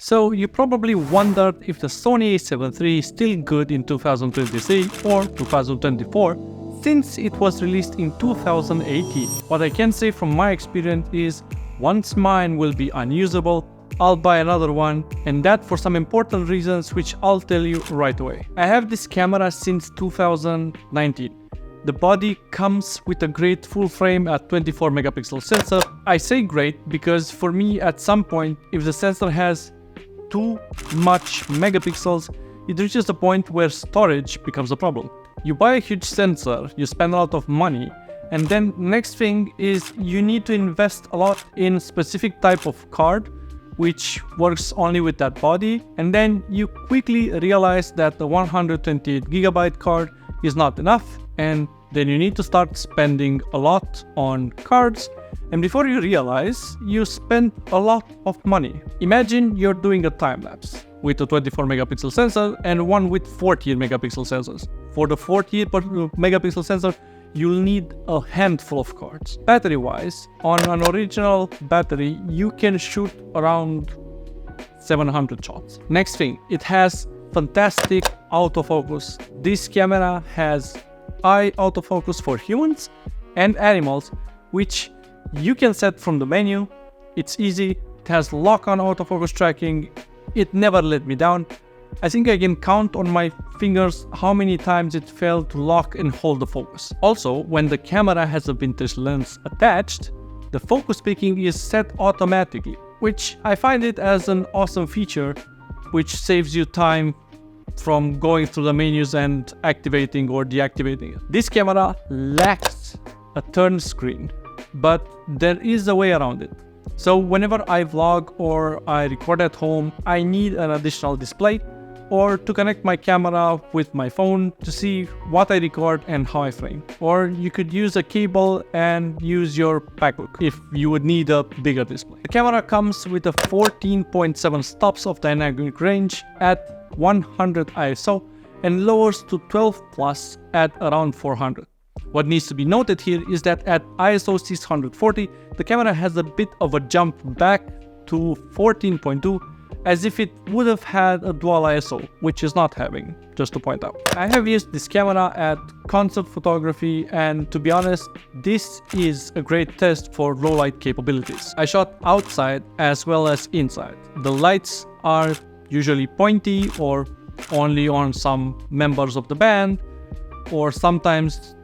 So you probably wondered if the Sony a7 III is still good in 2023 or 2024 since it was released in 2018. What I can say from my experience is once mine will be unusable, I'll buy another one, and that for some important reasons which I'll tell you right away. I have this camera since 2019. The body comes with a great full frame at 24 megapixel sensor. I say great because for me at some point, if the sensor has too much megapixels, it reaches the point where storage becomes a problem. You buy a huge sensor, you spend a lot of money, and then next thing is you need to invest a lot in specific type of card which works only with that body, and then you quickly realize that the 128GB card is not enough, and then you need to start spending a lot on cards, and before you realize, you spend a lot of money. Imagine you're doing a time-lapse with a 24 megapixel sensor and one with 48 megapixel sensors. For the 48 megapixel sensor, you'll need a handful of cards. Battery-wise, on an original battery, you can shoot around 700 shots. Next thing, it has fantastic autofocus. This camera has eye autofocus for humans and animals, which you can set from the menu. It's easy, it has lock-on autofocus tracking, it never let me down. I think I can count on my fingers how many times it failed to lock and hold the focus. Also, when the camera has a vintage lens attached, the focus picking is set automatically, which I find it as an awesome feature, which saves you time from going through the menus and activating or deactivating it. This camera lacks a turn screen, but there is a way around it. So whenever I vlog or I record at home, I need an additional display or to connect my camera with my phone to see what I record and how I frame. Or you could use a cable and use your MacBook if you would need a bigger display. The camera comes with a 14.7 stops of dynamic range at 100 ISO and lowers to 12 plus at around 400. What needs to be noted here is that at ISO 640, the camera has a bit of a jump back to 14.2 as if it would have had a dual ISO, which is not having, just to point out. I have used this camera at concert photography, and to be honest, this is a great test for low light capabilities. I shot outside as well as inside. The lights are usually pointy or only on some members of the band, or sometimes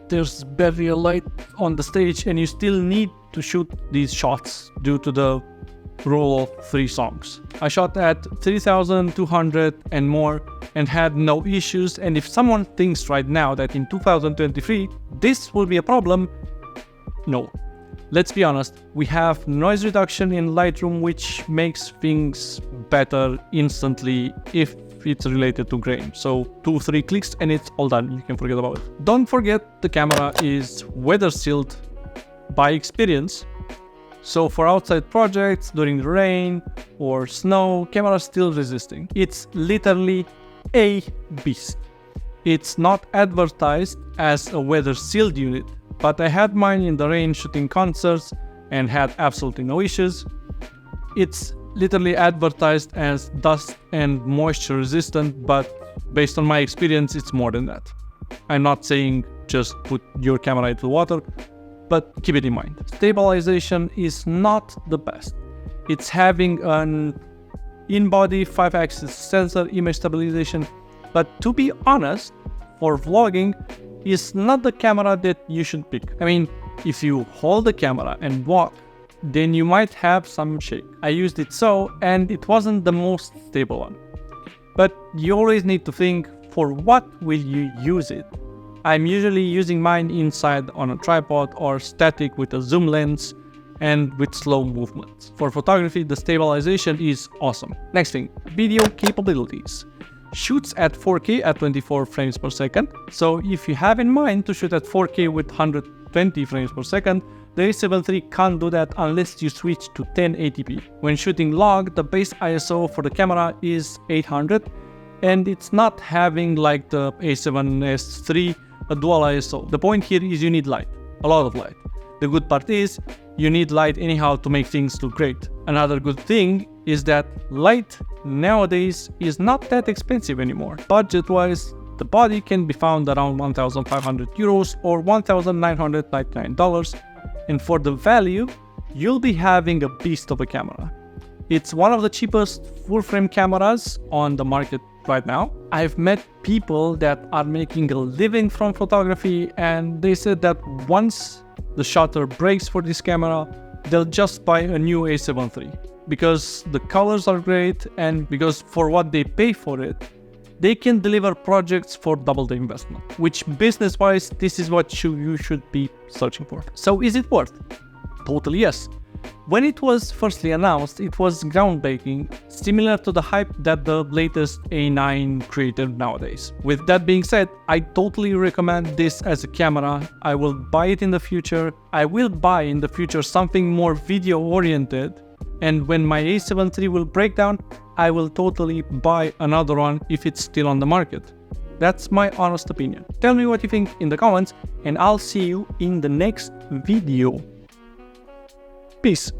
there's barely a light on the stage and you still need to shoot these shots due to the rule of 3 songs. I shot at 3200 and more and had no issues, and if someone thinks right now that in 2023 this will be a problem, no. Let's be honest, we have noise reduction in Lightroom which makes things better instantly if it's related to grain. So 2-3 clicks and it's all done, you can forget about it. Don't forget the camera is weather sealed by experience. So for outside projects during the rain or snow, camera is still resisting. It's literally a beast. It's not advertised as a weather sealed unit, but I had mine in the rain shooting concerts and had absolutely no issues. It's literally advertised as dust and moisture resistant, but based on my experience, it's more than that. I'm not saying just put your camera into water, but keep it in mind. Stabilization is not the best. It's having an in-body 5-axis sensor image stabilization, but to be honest, for vlogging, it's not the camera that you should pick. I mean, if you hold the camera and walk, then you might have some shake. I used it so, and it wasn't the most stable one. But you always need to think, for what will you use it? I'm usually using mine inside on a tripod or static with a zoom lens and with slow movements. For photography, the stabilization is awesome. Next thing, video capabilities. Shoots at 4K at 24 frames per second. So if you have in mind to shoot at 4K with 120 frames per second, the a7 III can't do that unless you switch to 1080p. When shooting log, the base ISO for the camera is 800, and it's not having like the a7S III a dual ISO. The point here is you need light, a lot of light. The good part is you need light anyhow to make things look great. Another good thing is that light nowadays is not that expensive anymore. Budget-wise, the body can be found around 1,500 euros or $1,999, and for the value, you'll be having a beast of a camera. It's one of the cheapest full-frame cameras on the market right now. I've met people that are making a living from photography, and they said that once the shutter breaks for this camera, they'll just buy a new a7 III because the colors are great, and because for what they pay for it, they can deliver projects for double the investment, which business-wise, this is what you should be searching for. So is it worth? Totally yes. When it was firstly announced, it was groundbreaking, similar to the hype that the latest A9 created nowadays. With that being said, I totally recommend this as a camera. I will buy it in the future. I will buy in the future something more video oriented, and when my a7 III will break down, I will totally buy another one if it's still on the market. That's my honest opinion. Tell me what you think in the comments, and I'll see you in the next video. Peace.